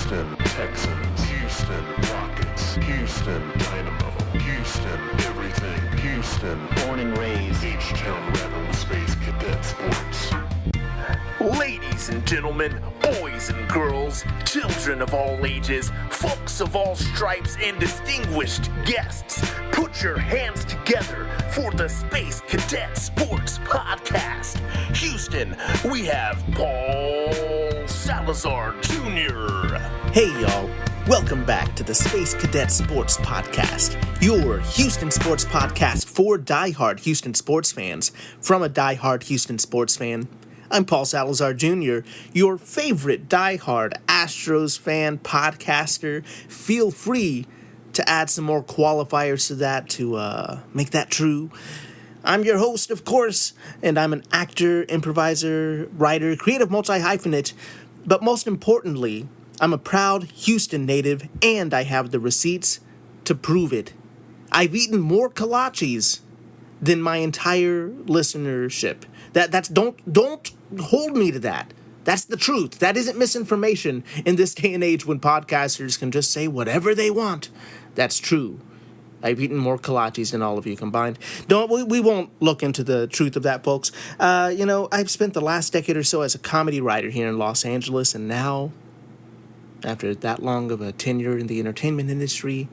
Houston Texans, Houston Rockets, Houston Dynamo, Houston everything, Houston born and raised, H-Town Rebel Space Cadet Sports. Ladies and gentlemen, boys and girls, children of all ages, folks of all stripes, and distinguished guests, put your hands together for the Space Cadet Sports Podcast. Houston, we have Paul Salazar Jr. Hey y'all, welcome back to the Space Cadet Sports Podcast, your Houston sports podcast for diehard Houston sports fans, from a diehard Houston sports fan. I'm Paul Salazar Jr., your favorite diehard Astros fan podcaster. Feel free to add some more qualifiers to that to make that true. I'm your host, of course, and I'm an actor, improviser, writer, creative multi-hyphenate, but most importantly, I'm a proud Houston native, and I have the receipts to prove it. I've eaten more kolaches than my entire listenership. That's don't hold me to that. That's the truth. That isn't misinformation in this day and age when podcasters can just say whatever they want. That's true. I've eaten more kolaches than all of you combined. We won't look into the truth of that, folks. I've spent the last decade or so as a comedy writer here in Los Angeles, and now, after that long of a tenure in the entertainment industry,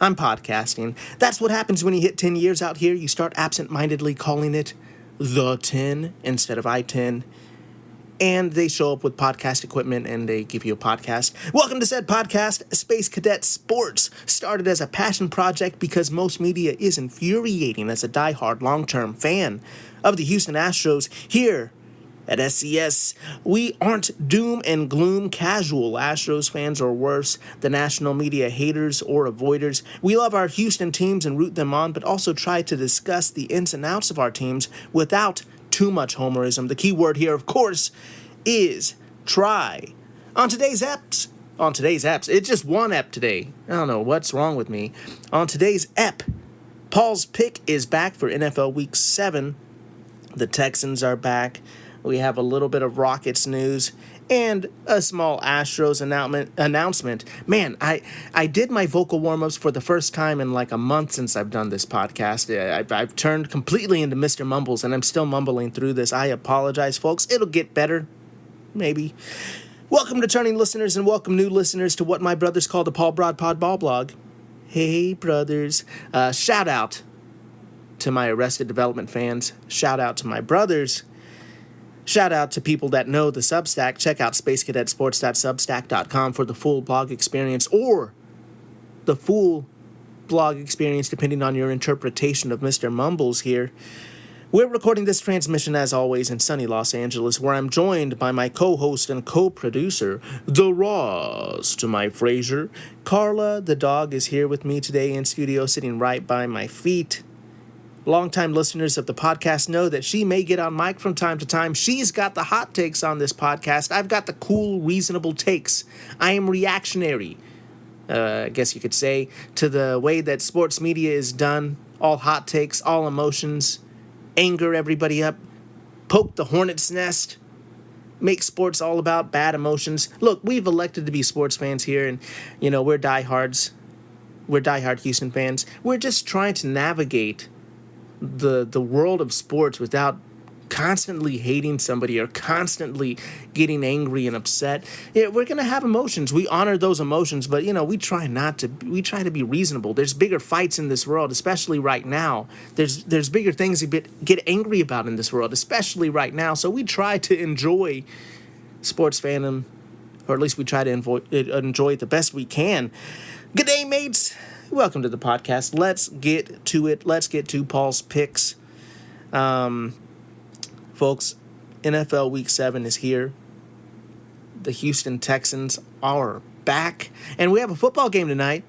I'm podcasting. That's what happens when you hit 10 years out here. You start absent-mindedly calling it The 10 instead of I-10. And they show up with podcast equipment and they give you a podcast. Welcome to said podcast, Space Cadet Sports. Started as a passion project because most media is infuriating as a diehard long-term fan of the Houston Astros. Here at SCS, we aren't doom and gloom casual Astros fans or worse, the national media haters or avoiders. We love our Houston teams and root them on, but also try to discuss the ins and outs of our teams without too much homerism. The key word here, of course, is try. On today's apps, it's just one ep today. I don't know what's wrong with me. On today's ep, Paul's pick is back for NFL Week 7. The Texans are back. We have a little bit of Rockets news and a small Astros announcement. Man, I did my vocal warm-ups for the first time in like a month since I've done this podcast. I've turned completely into Mr. Mumbles, and I'm still mumbling through this. I apologize, folks. It'll get better. Maybe. Welcome returning listeners and welcome new listeners to what my brothers call the Paul Broad Pod Ball Blog. Hey, brothers. Shout out to my Arrested Development fans. Shout out to my brothers. Shout out to people that know the Substack. Check out spacecadetsports.substack.com for the full blog experience, or the full blog experience depending on your interpretation of Mr. Mumbles here. We're recording this transmission, as always, in sunny Los Angeles, where I'm joined by my co-host and co-producer, the Ross to my Frasier. Carla, the dog, is here with me today in studio, sitting right by my feet. Longtime listeners of the podcast know that she may get on mic from time to time. She's got the hot takes on this podcast. I've got the cool, reasonable takes. I am reactionary, I guess you could say, to the way that sports media is done. All hot takes, all emotions, anger everybody up, poke the hornet's nest, make sports all about bad emotions. Look, we've elected to be sports fans here, and, we're diehards. We're diehard Houston fans. We're just trying to navigate the world of sports without constantly hating somebody or constantly getting angry and upset. We're going to have emotions. We honor those emotions, but we try to be reasonable. There's bigger fights in this world, especially right now. There's bigger things to get angry about in this world, especially right now. So we try to enjoy sports fandom, or at least we try to enjoy it the best we can. Good day, mates. Welcome to the podcast. Let's get to it. Let's get to Paul's picks. Folks, NFL Week 7 is here. The Houston Texans are back. And we have a football game tonight,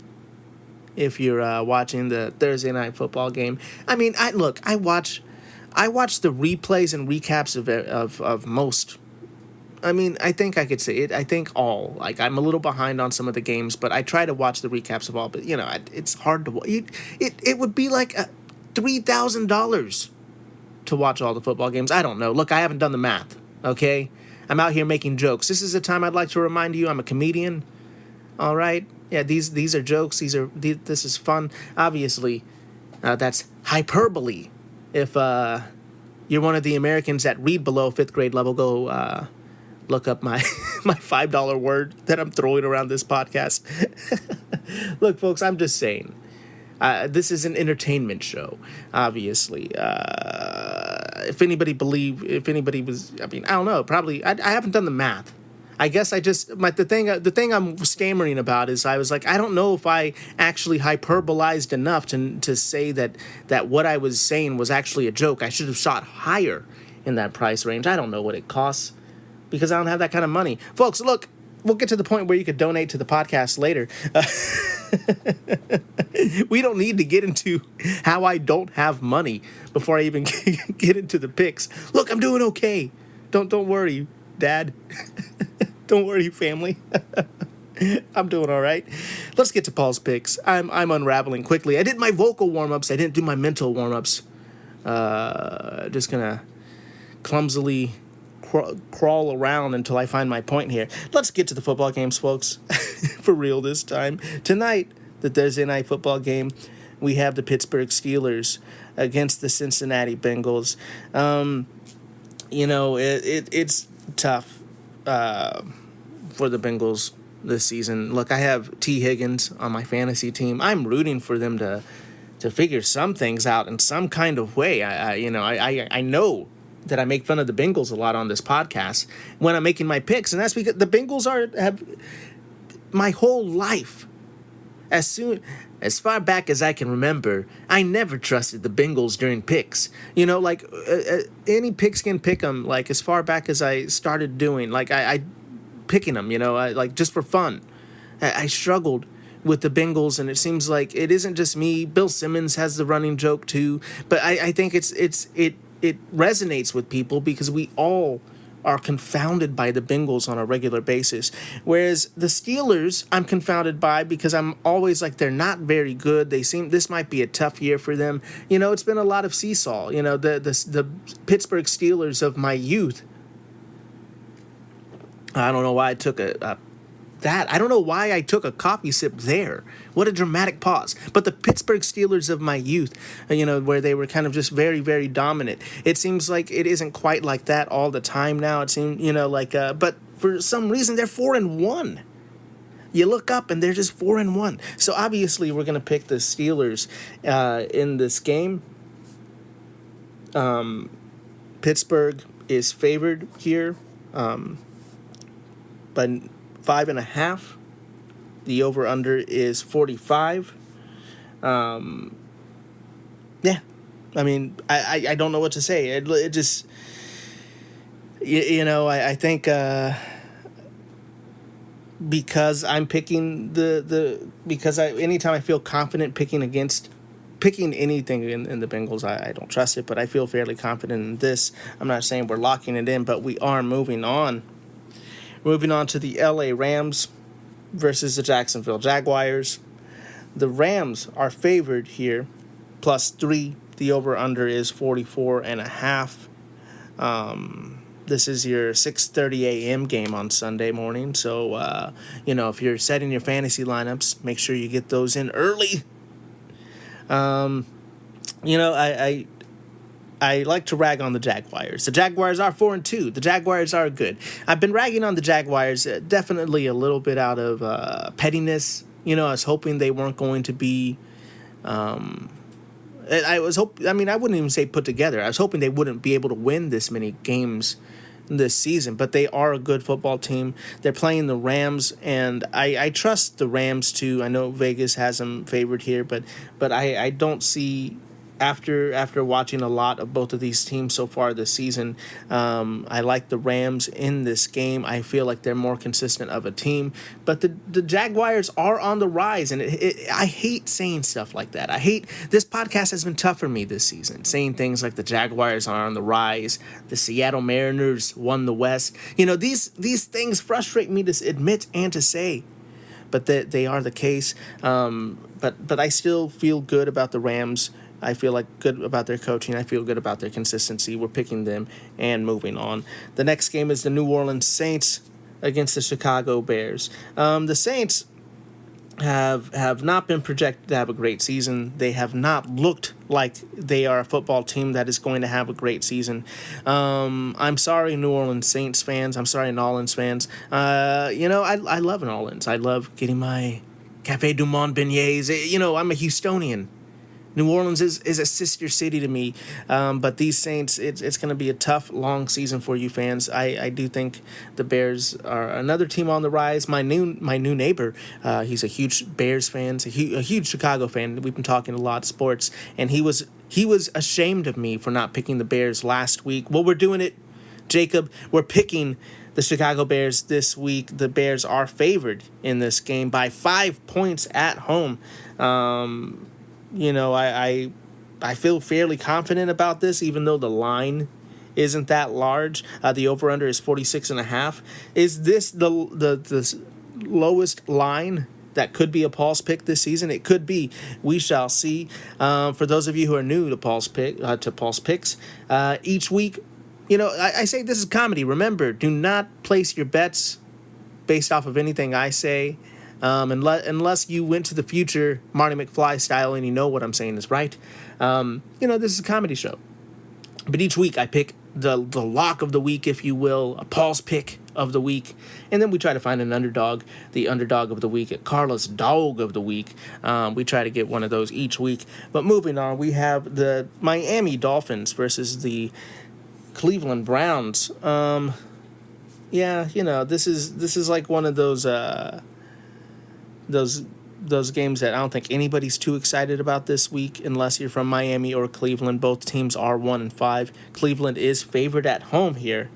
if you're watching the Thursday night football game. I mean, I watch the replays and recaps of most. I mean, I think I could say it. I think all. Like, I'm a little behind on some of the games, but I try to watch the recaps of all. But, it's hard to watch. It would be like $3,000 to watch all the football games. I don't know. Look, I haven't done the math, okay? I'm out here making jokes. This is a time I'd like to remind you I'm a comedian. All right. Yeah, these are jokes. This is fun. Obviously, that's hyperbole. If you're one of the Americans that read below fifth grade level, go look up my my $5 word that I'm throwing around this podcast. Look, folks, I'm just saying. This is an entertainment show, obviously. If anybody was, I mean, I don't know. Probably, I haven't done the math. I guess the thing I'm stammering about is I was like, I don't know if I actually hyperbolized enough to say that what I was saying was actually a joke. I should have shot higher in that price range. I don't know what it costs because I don't have that kind of money. Folks, look, we'll get to the point where you could donate to the podcast later. We don't need to get into how I don't have money before I even get into the picks. Look, I'm doing okay. Don't worry, Dad. Don't worry, family. I'm doing all right. Let's get to Paul's picks. I'm unraveling quickly. I did my vocal warm-ups. I didn't do my mental warm-ups. Just gonna clumsily crawl around until I find my point here. Let's get to the football games, folks. For real this time. Tonight, the Thursday night football game, we have the Pittsburgh Steelers against the Cincinnati Bengals. It's tough for the Bengals this season. Look, I have T. Higgins on my fantasy team. I'm rooting for them to figure some things out in some kind of way. I know that I make fun of the Bengals a lot on this podcast when I'm making my picks, and that's because the Bengals have my whole life. As far back as I can remember, I never trusted the Bengals during picks. Any pigskin pick 'em, like as far back as I started doing, like I picking them, like just for fun. I struggled with the Bengals, and it seems like it isn't just me. Bill Simmons has the running joke too, but I think it resonates with people because we all are confounded by the Bengals on a regular basis. Whereas the Steelers, I'm confounded by because I'm always like, they're not very good. This might be a tough year for them. It's been a lot of seesaw. The Pittsburgh Steelers of my youth. I don't know why I took I don't know why I took a coffee sip there. What a dramatic pause. But the Pittsburgh Steelers of my youth, where they were kind of just very, very dominant. It seems like it isn't quite like that all the time now. It seems, but for some reason they're 4-1. You look up and they're just 4-1. So obviously we're going to pick the Steelers in this game. Pittsburgh is favored here by 5.5. The over-under is 45. Yeah. I mean, I don't know what to say. It just, I think because I'm picking anytime I feel confident picking anything in the Bengals, I don't trust it, but I feel fairly confident in this. I'm not saying we're locking it in, but we are moving on. Moving on to the LA Rams versus the Jacksonville Jaguars. The Rams are favored here, +3. The over-under is 44.5. This is your 6:30 a.m. game on Sunday morning. So, if you're setting your fantasy lineups, make sure you get those in early. I like to rag on the Jaguars. The Jaguars are 4-2. The Jaguars are good. I've been ragging on the Jaguars definitely a little bit out of pettiness. I was hoping they weren't going to be. I wouldn't even say put together. I was hoping they wouldn't be able to win this many games this season. But they are a good football team. They're playing the Rams, and I trust the Rams too. I know Vegas has them favored here, but I don't see. After watching a lot of both of these teams so far this season, I like the Rams in this game. I feel like they're more consistent of a team. But the Jaguars are on the rise, and I hate saying stuff like that. This podcast has been tough for me this season, saying things like the Jaguars are on the rise, the Seattle Mariners won the West. These things frustrate me to admit and to say. But they are the case. But I still feel good about the Rams. I feel like good about their coaching. I feel good about their consistency. We're picking them and moving on. The next game is the New Orleans Saints against the Chicago Bears. The Saints, have not been projected to have a great season. They have not looked like they are a football team that is going to have a great season. I'm sorry, New Orleans Saints fans. I'm sorry, New Orleans fans. I love New Orleans. I love getting my Café du Monde beignets. I'm a Houstonian. New Orleans is a sister city to me, but these Saints, it's going to be a tough, long season for you fans. I do think the Bears are another team on the rise. My new neighbor, he's a huge Bears fan, a huge Chicago fan. We've been talking a lot of sports, and he was ashamed of me for not picking the Bears last week. Well, we're doing it, Jacob. We're picking the Chicago Bears this week. The Bears are favored in this game by 5 points at home. I feel fairly confident about this, even though the line isn't that large. The over/under is 46.5. Is this the lowest line that could be a Paul's pick this season? It could be. We shall see. For those of you who are new to Paul's picks, each week, I say this is comedy. Remember, do not place your bets based off of anything I say. Unless you went to the future Marty McFly style and you know what I'm saying is right. This is a comedy show. But each week I pick the lock of the week, if you will, a Paul's pick of the week. And then we try to find an underdog, the underdog of the week, Carla's dog of the week. We try to get one of those each week. But moving on, we have the Miami Dolphins versus the Cleveland Browns. This is like one of those games that I don't think anybody's too excited about this week unless you're from Miami or Cleveland. Both teams are 1-5. Cleveland is favored at home here,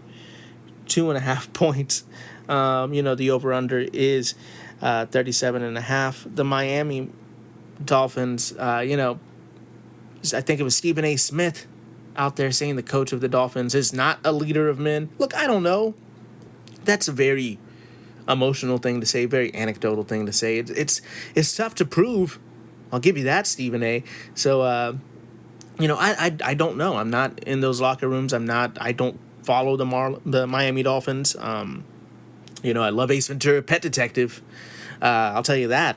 2.5 points. The over/under is 37.5. The Miami Dolphins, I think it was Stephen A. Smith out there saying the coach of the Dolphins is not a leader of men. Look, I don't know. That's a very emotional thing to say, very anecdotal thing to say. It's tough to prove. I'll give you that, Stephen A. So, I don't know. I'm not in those locker rooms. I don't follow the Miami Dolphins. I love Ace Ventura, Pet Detective. I'll tell you that.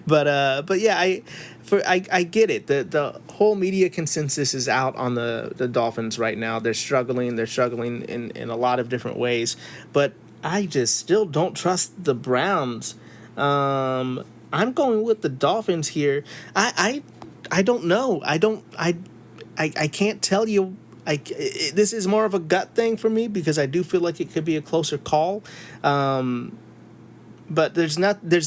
but yeah, I get it. The whole media consensus is out on the Dolphins right now. They're struggling. They're struggling in a lot of different ways. But I just still don't trust the Browns. I'm going with the Dolphins here. I don't know. I can't tell you. This is more of a gut thing for me because I do feel like it could be a closer call. But there's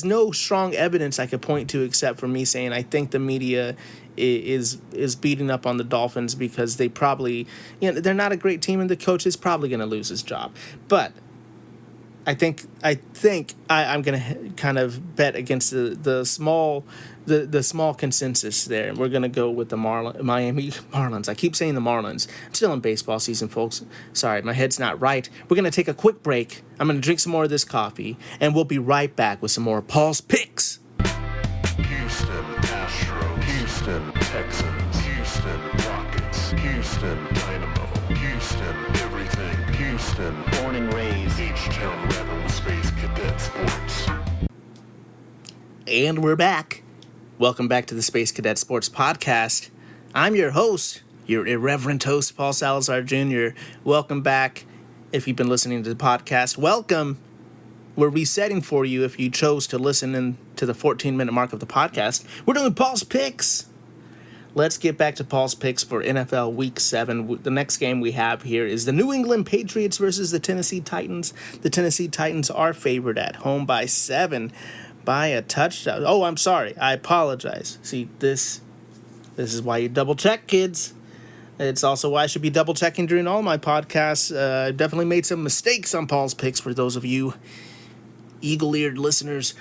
no strong evidence I could point to except for me saying I think the media is beating up on the Dolphins because they probably, they're not a great team and the coach is probably going to lose his job. But I think I'm gonna kind of bet against the small consensus there, and we're gonna go with the Miami Marlins. I keep saying the Marlins. I'm still in baseball season, folks. Sorry, my head's not right. We're gonna take a quick break. I'm gonna drink some more of this coffee, and we'll be right back with some more Paul's picks. Houston Astros, Houston Texans, Houston Rockets, Houston Dynamo, Houston everything, Houston born and raised, H-Town Rebel Space Cadet Sports. And we're back. Welcome back to the Space Cadet Sports Podcast. I'm your host, your irreverent host, Paul Salazar Jr. Welcome back. If you've been listening to the podcast, welcome. We're resetting for you if you chose to listen in to the 14-minute mark of the podcast. We're doing Paul's Picks. Let's get back to Paul's Picks for NFL Week 7. The next game we have here is the New England Patriots versus the Tennessee Titans. The Tennessee Titans are favored at home by 7 by a touchdown. Oh, I'm sorry. I apologize. See, this is why you double-check, kids. It's also why I should be double-checking during all my podcasts. I've definitely made some mistakes on Paul's Picks for those of you eagle-eared listeners.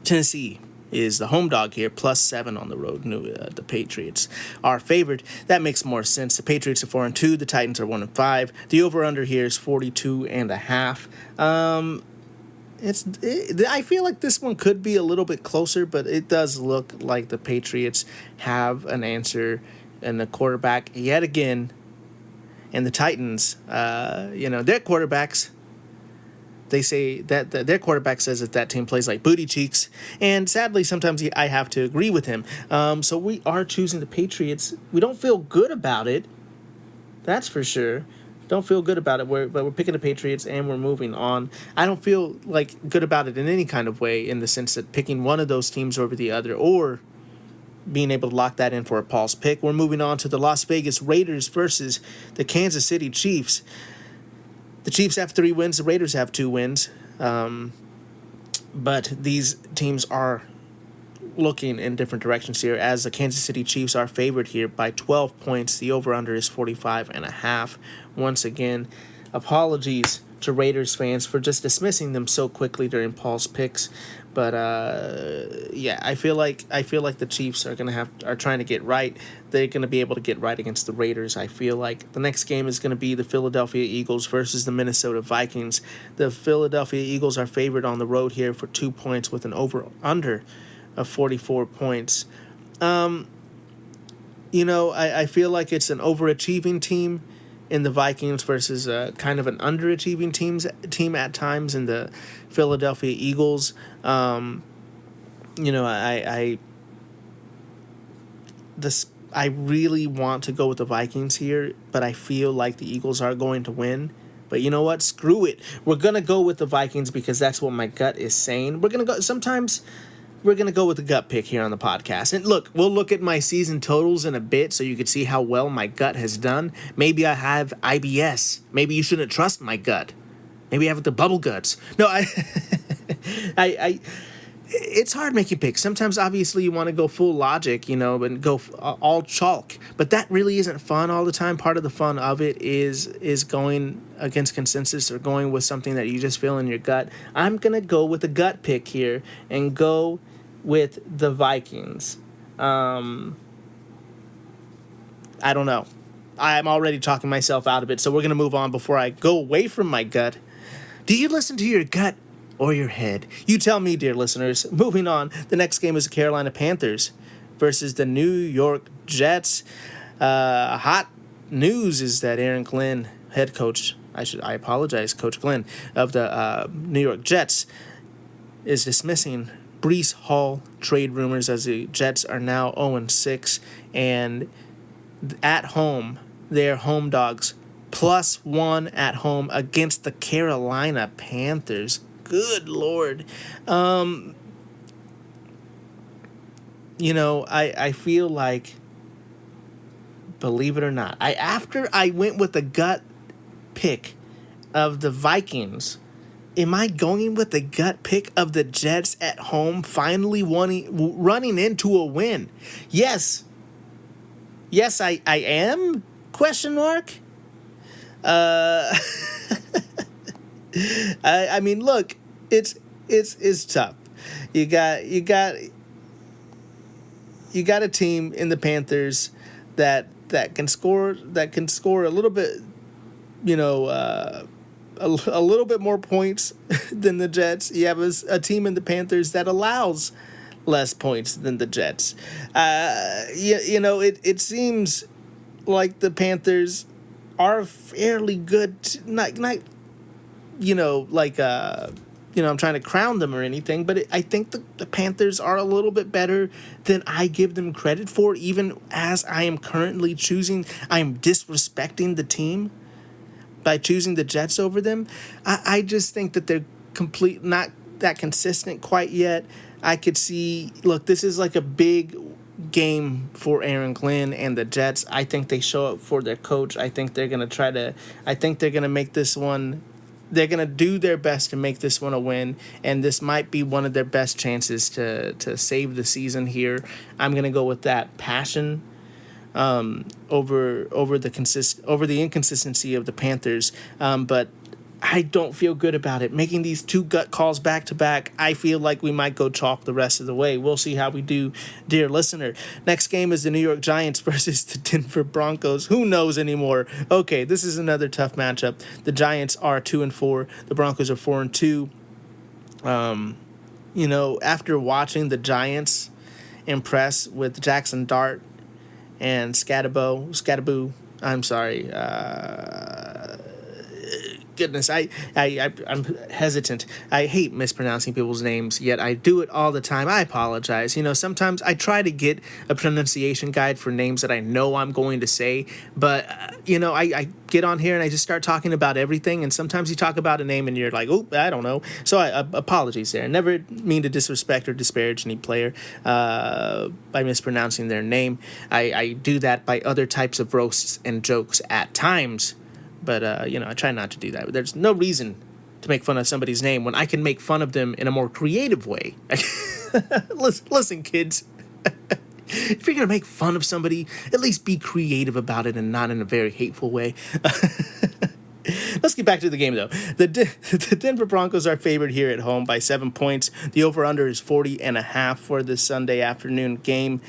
Tennessee is the home dog here, +7 on the road. The Patriots are favored. That makes more sense. The Patriots are 4-2. The Titans are 1-5. The over/under here is 42.5. I feel like this one could be a little bit closer, but it does look like the Patriots have an answer and the quarterback yet again. And the Titans, their quarterbacks, They say that their quarterback says that team plays like booty cheeks, and sadly, sometimes I have to agree with him. So we are choosing the Patriots. We don't feel good about it, that's for sure. Don't feel good about it. But we're picking the Patriots and we're moving on. I don't feel like good about it in any kind of way, in the sense that picking one of those teams over the other, or being able to lock that in for a Paul's pick. We're moving on to the Las Vegas Raiders versus the Kansas City Chiefs. The Chiefs have 3 wins. The Raiders have 2 wins. But these teams are looking in different directions here, as the Kansas City Chiefs are favored here by 12 points. The over-under is 45.5. Once again, apologies to Raiders fans for just dismissing them so quickly during Paul's picks. But yeah, I feel like the Chiefs are trying to get right. They're gonna be able to get right against the Raiders. I feel like the next game is gonna be the Philadelphia Eagles versus the Minnesota Vikings. The Philadelphia Eagles are favored on the road here for 2 points with an over/under of 44 points. I feel like it's an overachieving team in the Vikings versus kind of an underachieving team at times in the Philadelphia Eagles. I really want to go with the Vikings here, but I feel like the Eagles are going to win. But you know what? Screw it. We're going to go with the Vikings because that's what my gut is saying. We're going to go with the gut pick here on the podcast. And look, we'll look at my season totals in a bit so you can see how well my gut has done. Maybe I have IBS. Maybe you shouldn't trust my gut. Maybe I have the bubble guts. No, it's hard making picks. Sometimes, obviously, you want to go full logic, and go all chalk. But that really isn't fun all the time. Part of the fun of it is going against consensus or going with something that you just feel in your gut. I'm going to go with a gut pick here and go with the Vikings. I don't know. I'm already talking myself out of it, so we're going to move on before I go away from my gut. Do you listen to your gut or your head? You tell me, dear listeners. Moving on, the next game is the Carolina Panthers versus the New York Jets. Hot news is that Aaron Glenn, head coach, I apologize, Coach Glenn of the New York Jets, is dismissing Breece Hall trade rumors, as the Jets are now 0-6, and at home, they're home dogs, +1 at home against the Carolina Panthers. Good Lord. I feel like, believe it or not, after I went with the gut pick of the Vikings, am I going with the gut pick of the Jets at home, finally running into a win? Yes, I am? Question mark. I mean, look, it's tough. You got a team in the Panthers that can score a little bit, a little bit more points than the Jets. You have a team in the Panthers that allows less points than the Jets. It seems like the Panthers are fairly good. I'm trying to crown them or anything, but I think the Panthers are a little bit better than I give them credit for, even as I am currently I am disrespecting the team by choosing the Jets over them. I just think that they're not that consistent quite yet. I could see, look, this is like a big game for Aaron Glenn and the Jets. I think they show up for their coach. I think they're going to make this one. They're going to do their best to make this one a win, and this might be one of their best chances to save the season here. I'm going to go with that passion over the inconsistency of the Panthers. But I don't feel good about it. Making these 2 gut calls back to back, I feel like we might go chalk the rest of the way. We'll see how we do, dear listener. Next game is the New York Giants versus the Denver Broncos. Who knows anymore? Okay, this is another tough matchup. The Giants are 2-4. The Broncos are 4-2. After watching the Giants impress with Jackson Dart and Scadaboo, goodness, I'm hesitant. I hate mispronouncing people's names, yet I do it all the time. I apologize. Sometimes I try to get a pronunciation guide for names that I know I'm going to say, but, I get on here and I just start talking about everything, and sometimes you talk about a name and you're like, oh, I don't know. So apologies there. I never mean to disrespect or disparage any player by mispronouncing their name. I do that by other types of roasts and jokes at times, but, I try not to do that. There's no reason to make fun of somebody's name when I can make fun of them in a more creative way. Listen, kids. If you're going to make fun of somebody, at least be creative about it and not in a very hateful way. Let's get back to the game, though. The Denver Broncos are favored here at home by 7 points. The over-under is 40.5 for this Sunday afternoon game.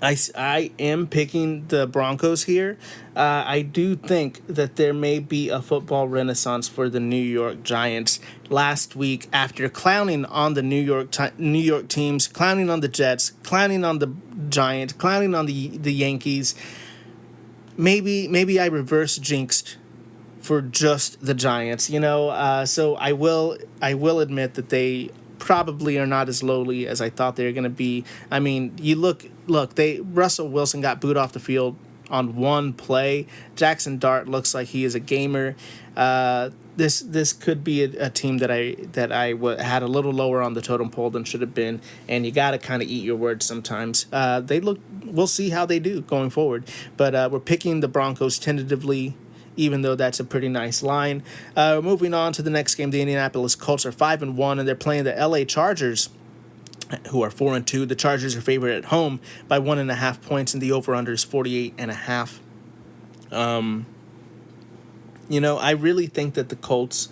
I am picking the Broncos here. I do think that there may be a football renaissance for the New York Giants. Last week, after clowning on the New York teams, clowning on the Jets, clowning on the Giants, clowning on the Yankees, maybe I reverse jinxed for just the Giants. So I will admit that they probably are not as lowly as I thought they were going to be. I mean, you look, Russell Wilson got booed off the field on one play. Jackson Dart looks like he is a gamer. This could be a team that I had a little lower on the totem pole than should have been, and you got to kind of eat your words sometimes. We'll see how they do going forward, but we're picking the Broncos tentatively, even though that's a pretty nice line. Moving on to the next game, the Indianapolis Colts are 5-1, and they're playing the LA Chargers, who are 4-2. The Chargers are favored at home by 1.5 points, and the over/under is 48.5. I really think that the Colts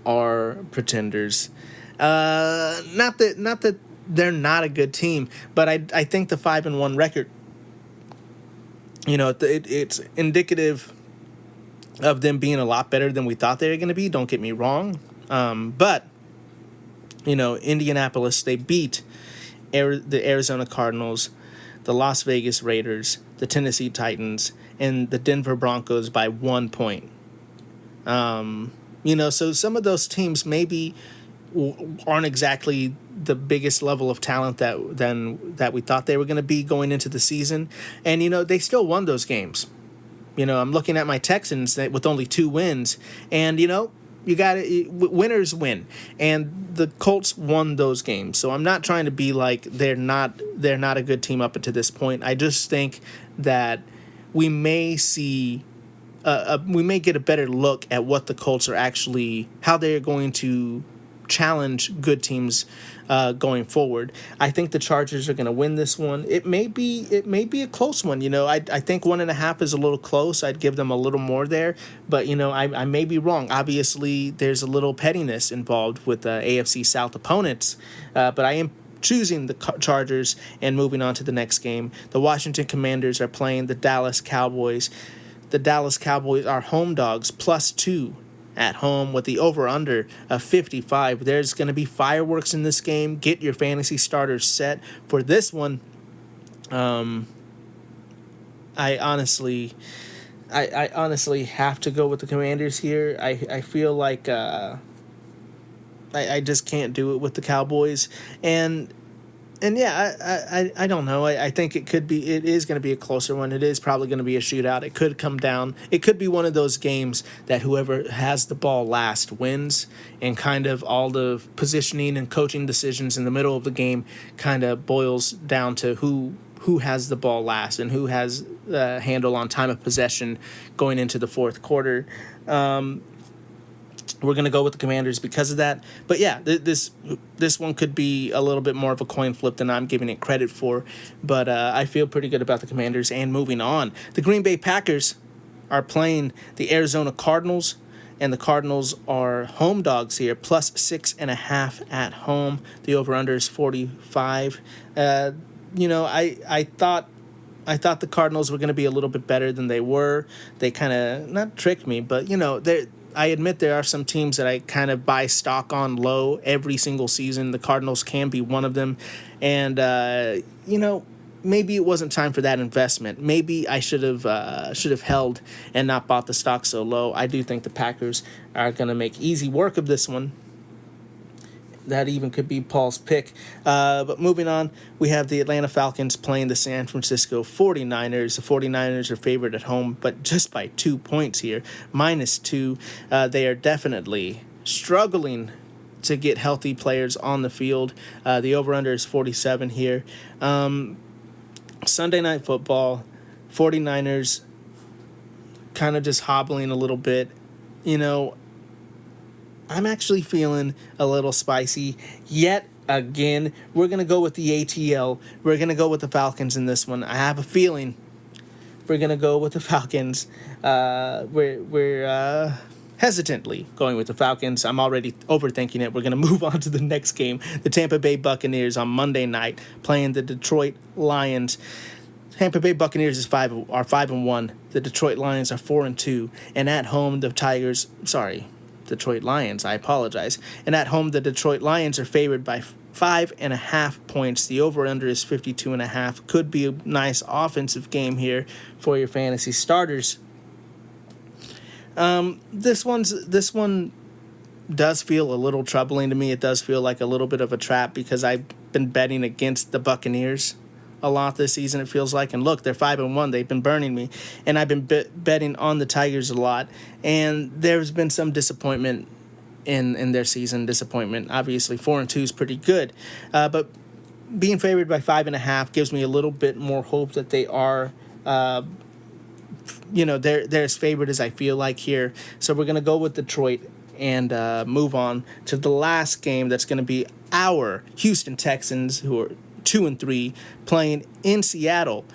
are pretenders. Not that they're not a good team, but I think the 5-1 record, it's indicative of them being a lot better than we thought they were going to be. Don't get me wrong. But, Indianapolis, they beat the Arizona Cardinals, the Las Vegas Raiders, the Tennessee Titans, and the Denver Broncos by 1 point. So some of those teams maybe aren't exactly the biggest level of talent that we thought they were going to be going into the season. And, they still won those games. I'm looking at my Texans with only 2 wins, and, you got it. Winners win, and the Colts won those games. So I'm not trying to be like they're not a good team up until this point. I just think that we may see, we may get a better look at what the Colts are actually, how they're going to challenge good teams going forward. I think the Chargers are going to win this one. It may be a close one. I think 1.5 is a little close. I'd give them a little more there, but I may be wrong. Obviously, there's a little pettiness involved with AFC South opponents, but I am choosing the Chargers. And moving on to the next game, the Washington Commanders are playing the Dallas Cowboys. The Dallas Cowboys are home dogs, +2 at home with the over-under of 55. There's going to be fireworks in this game. Get your fantasy starters set for this one. I honestly have to go with the Commanders here. I feel like I just can't do it with the Cowboys. And yeah, I don't know. I think it is going to be a closer one. It is probably going to be a shootout. It could come down. It could be one of those games that whoever has the ball last wins, and kind of all the positioning and coaching decisions in the middle of the game kind of boils down to who has the ball last and who has the handle on time of possession going into the fourth quarter. We're going to go with the Commanders because of that. But yeah, this one could be a little bit more of a coin flip than I'm giving it credit for. But I feel pretty good about the Commanders. And moving on, the Green Bay Packers are playing the Arizona Cardinals. And the Cardinals are home dogs here, +6.5 at home. The over-under is 45. I thought the Cardinals were going to be a little bit better than they were. They kind of, not tricked me, but, I admit there are some teams that I kind of buy stock on low every single season. The Cardinals can be one of them. And, maybe it wasn't time for that investment. Maybe I should have held and not bought the stock so low. I do think the Packers are going to make easy work of this one. That even could be Paul's pick. But moving on, we have the Atlanta Falcons playing the San Francisco 49ers. The 49ers are favored at home, but just by 2 points here, -2. They are definitely struggling to get healthy players on the field. The over-under is 47 here. Sunday Night Football, 49ers kind of just hobbling a little bit. I'm actually feeling a little spicy. Yet again, we're going to go with the ATL. We're going to go with the Falcons in this one. I have a feeling we're going to go with the Falcons. We're hesitantly going with the Falcons. I'm already overthinking it. We're going to move on to the next game. The Tampa Bay Buccaneers on Monday night playing the Detroit Lions. Tampa Bay Buccaneers are 5-1. The Detroit Lions are 4-2. And at home, Detroit Lions, I apologize. And at home, the Detroit Lions are favored by 5.5 points. The over-under is 52.5. Could be a nice offensive game here for your fantasy starters. This one does feel a little troubling to me. It does feel like a little bit of a trap because I've been betting against the Buccaneers a lot this season, it feels like. And look, they're 5-1. They've been burning me. And I've been betting on the Tigers a lot. And there's been some disappointment in their season. Obviously, 4-2 is pretty good. But being favored by 5.5 gives me a little bit more hope that they are, they're as favored as I feel like here. So we're going to go with Detroit and move on to the last game. That's going to be our Houston Texans, who are 2-3, playing in Seattle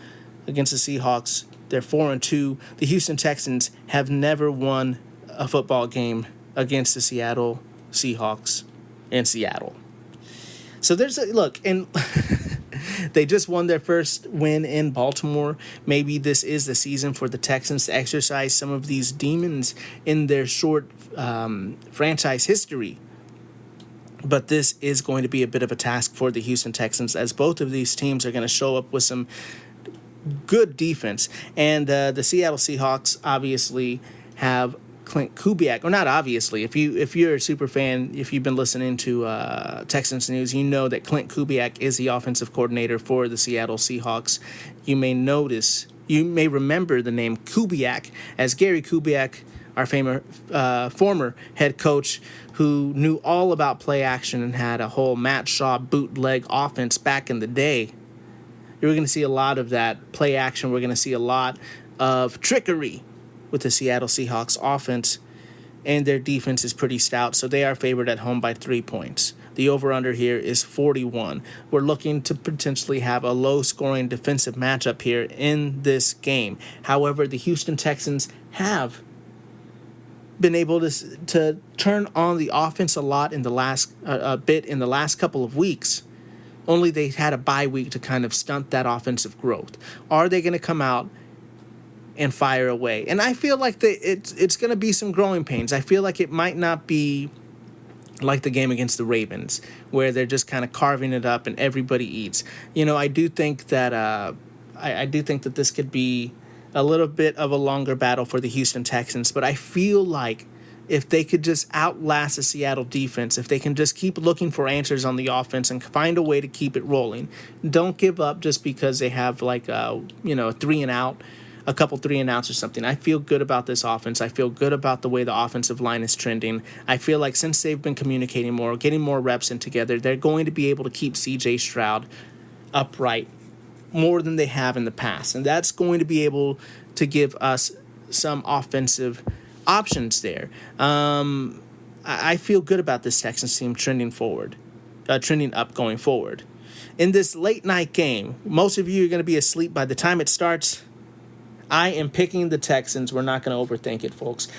against the Seahawks. They're 4-2. The Houston Texans have never won a football game against the Seattle Seahawks in Seattle. So there's a look, and they just won their first win in Baltimore. Maybe this is the season for the Texans to exercise some of these demons in their short franchise history. But this is going to be a bit of a task for the Houston Texans, as both of these teams are going to show up with some good defense. And the Seattle Seahawks obviously have Clint Kubiak, or not obviously. If you're a super fan, if you've been listening to Texans news, you know that Clint Kubiak is the offensive coordinator for the Seattle Seahawks. You may remember the name Kubiak as Gary Kubiak, our former head coach, who knew all about play action and had a whole Matt Shaw bootleg offense back in the day. You're going to see a lot of that play action. We're going to see a lot of trickery with the Seattle Seahawks offense, and their defense is pretty stout, so they are favored at home by 3 points. The over-under here is 41. We're looking to potentially have a low-scoring defensive matchup here in this game. However, the Houston Texans have been able to turn on the offense a lot in the last couple of weeks. Only they had a bye week to kind of stunt that offensive growth. Are they going to come out and fire away? And I feel like it's going to be some growing pains. I feel like it might not be like the game against the Ravens, where they're just kind of carving it up and everybody eats. I do think that this could be a little bit of a longer battle for the Houston Texans, but I feel like if they could just outlast the Seattle defense, if they can just keep looking for answers on the offense and find a way to keep it rolling, don't give up just because they have like a 3-and-out, a couple 3-and-outs or something. I feel good about this offense. I feel good about the way the offensive line is trending. I feel like since they've been communicating more, getting more reps in together, they're going to be able to keep C.J. Stroud upright more than they have in the past. And that's going to be able to give us some offensive options there. I feel good about this Texans team trending up going forward. In this late night game, most of you are going to be asleep by the time it starts. I am picking the Texans. We're not going to overthink it, folks.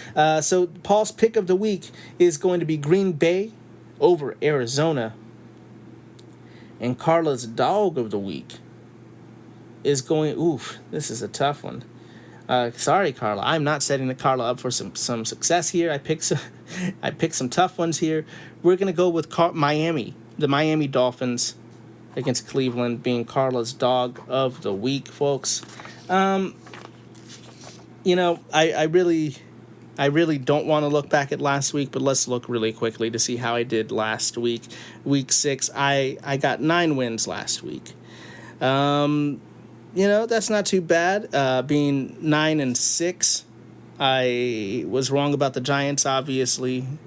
So Paul's pick of the week is going to be Green Bay over Arizona. And Carla's dog of the week is going, this is a tough one. Sorry, Carla. I'm not setting Carla up for some success here. I picked some tough ones here. We're going to go with Miami, the Miami Dolphins, against Cleveland, being Carla's dog of the week, folks. I really don't want to look back at last week, but let's look really quickly to see how I did last week. Week 6, I got 9 wins last week. That's not too bad. Being 9-6, I was wrong about the Giants, obviously. I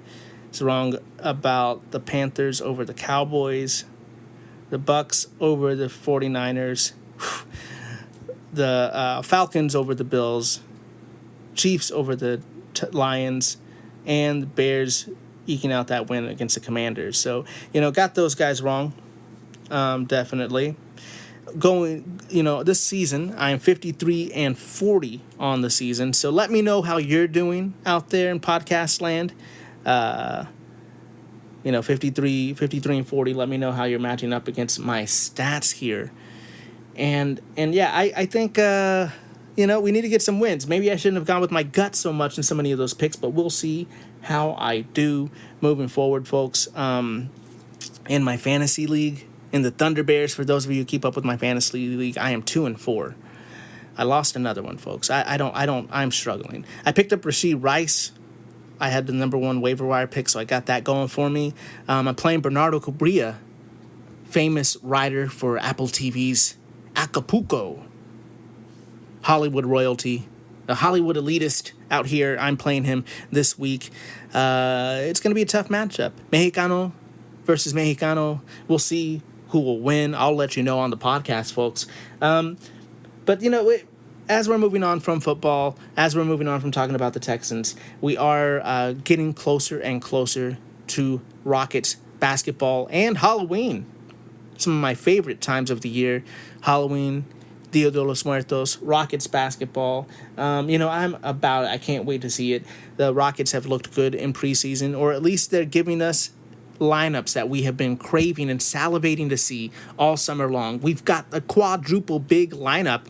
was wrong about the Panthers over the Cowboys, the Bucks over the 49ers, the Falcons over the Bills, Chiefs over the Lions, and the Bears eking out that win against the Commanders. So, got those guys wrong, definitely. This season, I am 53-40 on the season. So let me know how you're doing out there in podcast land. 53-40. Let me know how you're matching up against my stats here. And yeah, I think, we need to get some wins. Maybe I shouldn't have gone with my gut so much in so many of those picks, but we'll see how I do moving forward, folks. In my fantasy league, in the Thunder Bears, for those of you who keep up with my fantasy league, I am 2-4. I lost another one, folks. I'm struggling. I picked up Rashee Rice. I had the number 1 waiver wire pick, so I got that going for me. I'm playing Bernardo Cabrera, famous writer for Apple TV's Acapulco. Hollywood royalty, a Hollywood elitist out here. I'm playing him this week. It's going to be a tough matchup. Mexicano versus Mexicano. We'll see who will win. I'll let you know on the podcast, folks. But as we're moving on from football, as we're moving on from talking about the Texans, we are getting closer and closer to Rockets basketball and Halloween. Some of my favorite times of the year: Halloween, Dia de los Muertos, Rockets basketball. I can't wait to see it. The Rockets have looked good in preseason, or at least they're giving us lineups that we have been craving and salivating to see all summer long. We've got a quadruple big lineup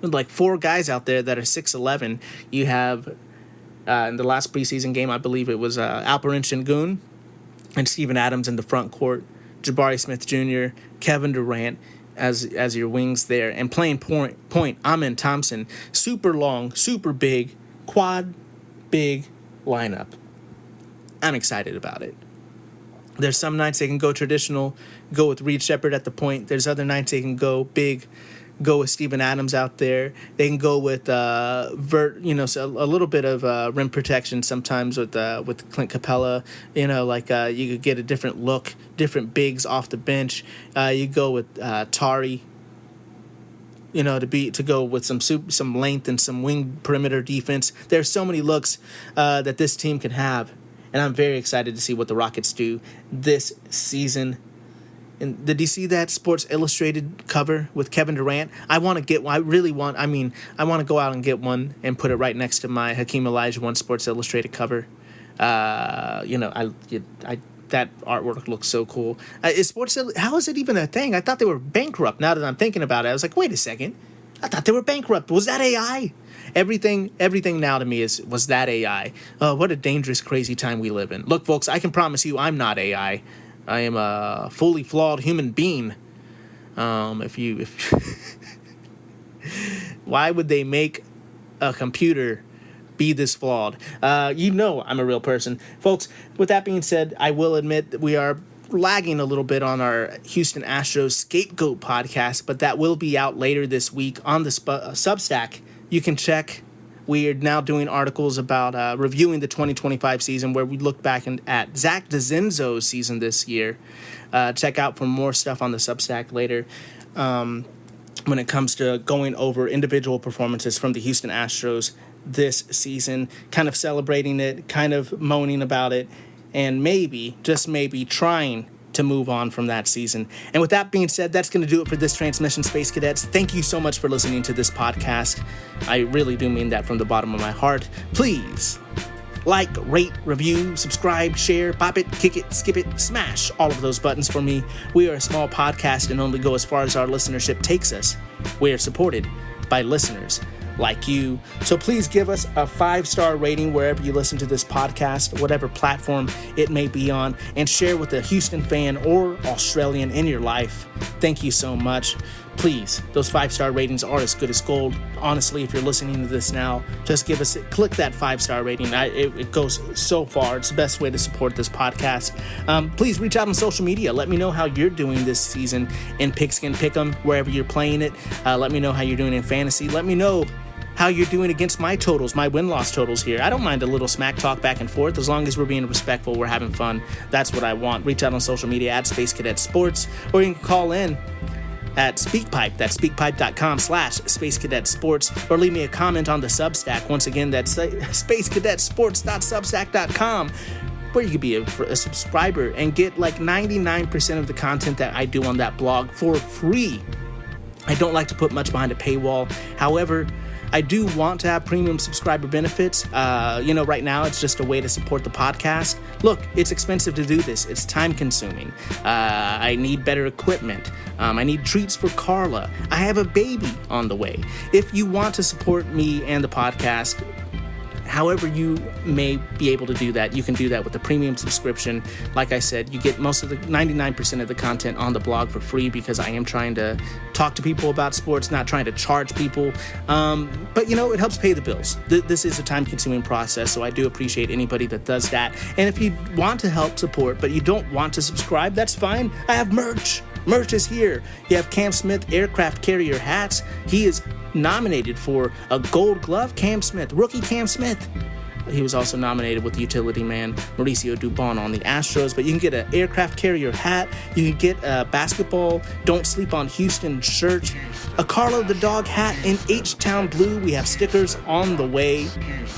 with like 4 guys out there that are 6'11". You have, in the last preseason game, I believe it was Alperen Sengun and Steven Adams in the front court, Jabari Smith Jr., Kevin Durant as your wings there, and playing point Amen Thompson. Super long, super big, quad big lineup. I'm excited about it. There's some nights they can go traditional, go with Reed Shepherd at the point. There's other nights they can go big, go with Steven Adams out there. They can go with so a little bit of rim protection sometimes with Clint Capella. You could get a different look, different bigs off the bench. You go with Tari. To go with some length and some wing perimeter defense. There's so many looks that this team can have. And I'm very excited to see what the Rockets do this season. And did you see that Sports Illustrated cover with Kevin Durant? I want to get one. I want to go out and get one and put it right next to my Hakeem Olajuwon Sports Illustrated cover. That artwork looks so cool. How is it even a thing? I thought they were bankrupt. Now that I'm thinking about it, I was like, wait a second. I thought they were bankrupt. Was that AI? Everything now to me was that AI. What a dangerous, crazy time we live in. Look, folks, I can promise you I'm not AI. I am a fully flawed human being. Why would they make a computer be this flawed? I'm a real person. Folks, with that being said, I will admit that we are lagging a little bit on our Houston Astros Scapegoat podcast, but that will be out later this week on the Substack. You can check. We are now doing articles about reviewing the 2025 season, where we look back at Zach DeZenzo's season this year. Check out for more stuff on the Substack later when it comes to going over individual performances from the Houston Astros this season, kind of celebrating it, kind of moaning about it, and maybe, just maybe, trying to move on from that season. And with that being said, that's going to do it for this transmission, Space Cadets. Thank you so much for listening to this podcast. I really do mean that from the bottom of my heart. Please like, rate, review, subscribe, share, pop it, kick it, skip it, smash all of those buttons for me. We are a small podcast and only go as far as our listenership takes us. We are supported by listeners like you. So please give us a 5-star rating wherever you listen to this podcast, whatever platform it may be on, and share with a Houston fan or Australian in your life. Thank you so much. Please, those 5-star ratings are as good as gold. Honestly, if you're listening to this now, just click that 5-star rating. It goes so far. It's the best way to support this podcast. Please reach out on social media. Let me know how you're doing this season in Pigskin Pick'em, wherever you're playing it. Let me know how you're doing in fantasy. Let me know how you're doing against my totals, my win-loss totals here. I don't mind a little smack talk back and forth as long as we're being respectful, we're having fun. That's what I want. Reach out on social media at Space Cadet Sports, or you can call in at SpeakPipe. That's speakpipe.com/Space Cadet Sports, or leave me a comment on the Substack. Once again, that's spacecadetsports.substack.com, where you could be a subscriber and get like 99% of the content that I do on that blog for free. I don't like to put much behind a paywall. However, I do want to have premium subscriber benefits. Right now it's just a way to support the podcast. Look, it's expensive to do this. It's time consuming. I need better equipment. I need treats for Carla. I have a baby on the way. If you want to support me and the podcast, however you may be able to do that, you can do that with a premium subscription. Like I said, you get most of the 99% of the content on the blog for free, because I am trying to talk to people about sports, not trying to charge people. But it helps pay the bills. This is a time-consuming process, so I do appreciate anybody that does that. And if you want to help support, but you don't want to subscribe, that's fine. I have merch. Merch is here. You have Cam Smith aircraft carrier hats. He is nominated for a Gold Glove. Cam Smith, rookie Cam Smith. He was also nominated with utility man Mauricio Dubon on the Astros. But you can get an aircraft carrier hat. You can get a basketball Don't Sleep on Houston shirt, a Carlo the Dog hat in H-Town blue. We have stickers on the way.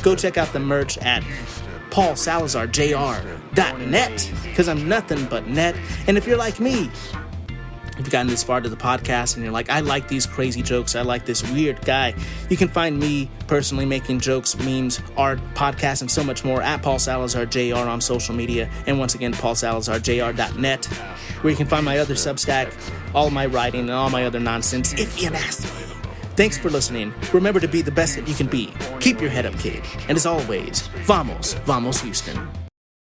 Go check out the merch at paulsalazarjr.net, because I'm nothing but net. And if you're like me, if you've gotten this far to the podcast and you're like, I like these crazy jokes, I like this weird guy, you can find me personally making jokes, memes, art, podcasts, and so much more at Paul Salazar JR on social media. And once again, paulsalazarjr.net, where you can find my other Substack, all my writing, and all my other nonsense, if you ask me. Thanks for listening. Remember to be the best that you can be. Keep your head up, kid. And as always, vamos Houston.